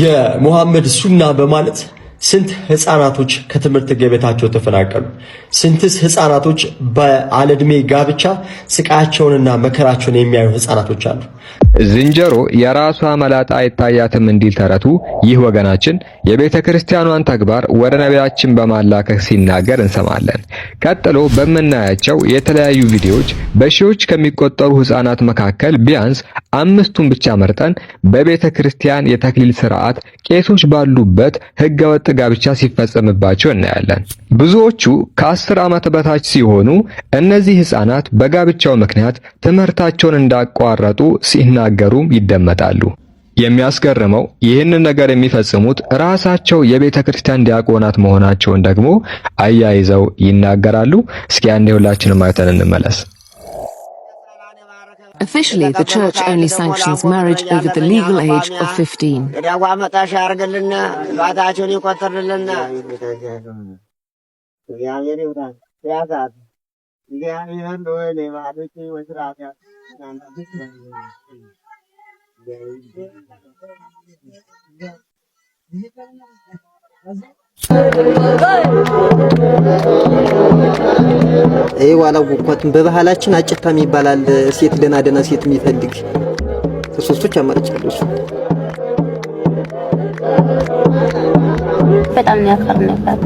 የሙሐመድ ሱና በማለት ስንት ህፃናቶች ከትምህርት ገበታቸው ተፈናቀሉ? ስንትስ ህፃናቶች በአለድሜ ጋብቻ ስቃያቸውንና መከራቸውን የሚያዩ ህፃናቶች አሉ? ዝንጀሮ የራሷ መላጣ አይታያትም እንዲል ተረቱ ይህ ወገናችን የቤተ ክርስቲያኗን ተግባር ወደ ነቢያችን በማላከክ ሲናገር እንሰማለን። ቀጥሎ በመናያቸው የተለያዩ ቪዲዮዎች በሺዎች ከሚቆጠሩ ህፃናት መካከል ቢያንስ 5ቱን ብቻ መርጠን በቤተ ክርስቲያን የተክሊል ስርዓት ቄሶች ባሉበት ህገወጥ ጋብቻ ሲፈጸምባቸው እናያለን። ብዙዎቹ ከ10 ዓመት በታች ሲሆኑ እነዚህ ህፃናት በጋብቻው ምክንያት ትምህርታቸውን እንዳቋረጡ ሲናገሩም ይደመጣሉ። የሚያስገርመው ይህንን ነገር የሚፈጽሙት ራሳቸው የቤተ ክርስቲያን ዲያቆናት መሆናቸውን ደግሞ አያይዘው ይናገራሉ። እስኪ አንዴ ሁላችንም አይተን እንመለስ። Officially, the church only sanctions marriage over the legal age of 15. ዋላውቁትም በባህላችን አጭታም ይባላል። ሴት ደና ሴት የሚፈልግ ሶስቶች አማርጫለሽ በጣም ያፈር ነበር።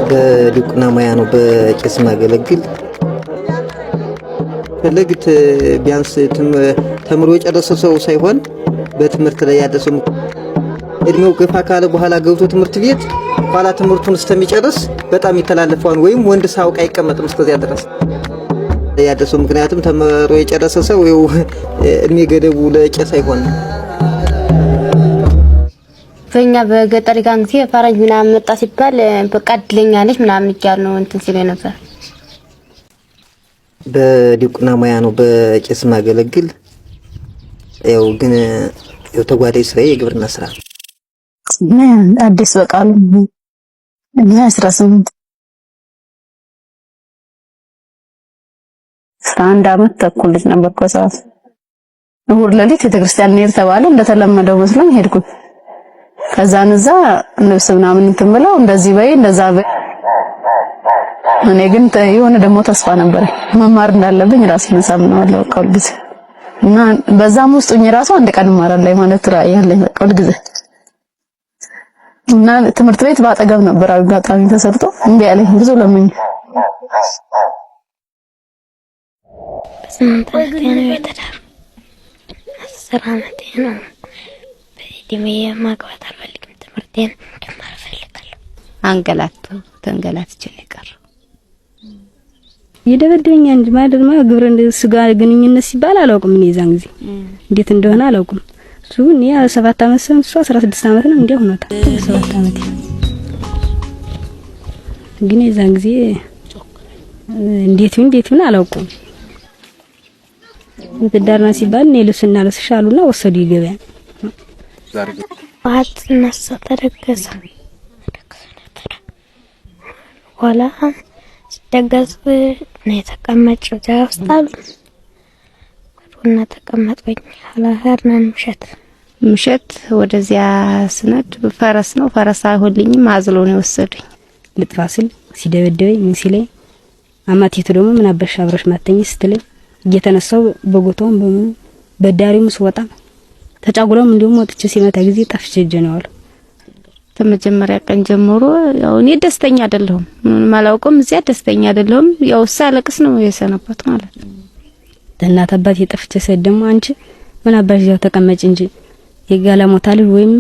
በዲቁና ሙያ ነው በቄስ ማገለግል ፈለግት ቢያንስ ተምሮ የጨረሰ ሰው ሳይሆን በትምህርት ላይ ያለ ሰው እድሜው ገፋ ካለ በኋላ ገብቶ ትምህርት ቤት ኋላ ትምህርቱን እስከሚጨርስ በጣም ይተላለፈዋል። ወይም ወንድ ሳውቅ አይቀመጥም እስከዚያ ድረስ ያለ ሰው። ምክንያቱም ተምሮ የጨረሰ ሰው እድሜ ገደቡ ለቄስ አይሆንም። በእኛ በገጠር ጋር ጊዜ ፈረንጅ ምናምን መጣ ሲባል በቃ እድለኛ ነች ምናምን እያሉ ነው እንትን ሲል ነበር። በዲቁና ሙያ ነው በቄስ ማገለግል። ግን ተጓዳኝ ስራዬ የግብርና ስራ። አዲስ በቃሉ 11 ዓመት ተኩል ልጅ ነበር። ከሰዓት እሑድ ሌሊት ቤተክርስቲያን እንሄድ ተባለ። እንደተለመደው መስሎኝ ሄድኩኝ። ከዛን እዛ ልብስ ምናምን እንትን ብለው እንደዚህ በይ እንደዛ በይ። እኔ ግን የሆነ ደግሞ ተስፋ ነበር መማር እንዳለብኝ ራሴን ሳምነዋለሁ ቃል ጊዜ እና በዛም ውስጥ ራሱ አንድ ቀን እማራለሁ ማለት ራእይ ያለኝ ቃል ጊዜ እና ትምህርት ቤት ባጠገብ ነበር አጋጣሚ ተሰርቶ እንዴ ያለኝ ብዙ ለምን ተንገላትቼ ነበር ይደበደኛ እንጂ ማለት ነው። ግብረ ስጋ ግንኙነት ሲባል አላውቅም እኔ ዛን ጊዜ እንዴት እንደሆነ አላውቅም። እሱ እኔ 7 ዓመት ሰው እሱ 16 ዓመት ነው እንዴ ሆኖታል 7 ዓመት ግን ዛን ጊዜ እንዴት ይሁን አላውቅም። ትዳርና ሲባል እኔ ልብስና ልስሻሉና ወሰዱ ይገበያ ዋት ነሳ ተደገሰ ወላ ደገስ ነው የተቀመጨው ጃስታል ወና ተቀመጥኩኝ አላህርናን ምሸት ወደዚያ ስነድ ፈረስ ነው ፈረስ አይሆልኝም አዝሎ ነው ወሰዱኝ። ልጥፋስል ሲደበደበኝ ምን ሲለኝ አማቴቱ ደግሞ ምን አበሻ አብረሽ ማተኝ ስትለኝ እየተነሳው በጎቶን በዳሪው ስወጣ ተጫጉሎም እንደውም ወጥቼ ሲመታ ጊዜ ጠፍቼ ጀነዋል። ተመጀመሪያ ቀን ጀምሮ ያው እኔ ደስተኛ አይደለሁም ምንም አላውቅም። እዚያ ደስተኛ አይደለሁም። ያው ሳለቅስ ነው የሰነበት ማለት ነው። እናት አባቴ ጠፍቼ ሰደም አንቺ ምን አባሽ ያው ተቀመጭ እንጂ የጋላሞታ ልጅ ወይም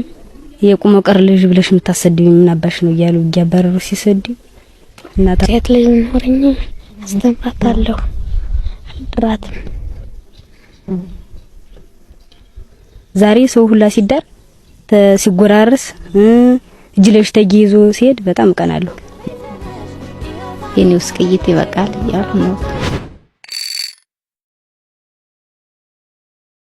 የቁሞ ቀር ልጅ ብለሽ የምታሰድኝ ምን አባሽ ነው እያሉ እያባረሩ ሲሰዱ እናት ሴት ልጅ ኖርኝ አስተምራታለሁ አልጥራትም። ዛሬ ሰው ሁላ ሲዳር ሲጎራርስ እጅ ለሽ ተጊዞ ሲሄድ በጣም ቀናለሁ። የኔ ውስጥ ቅይት ይበቃል ያሉ ነው።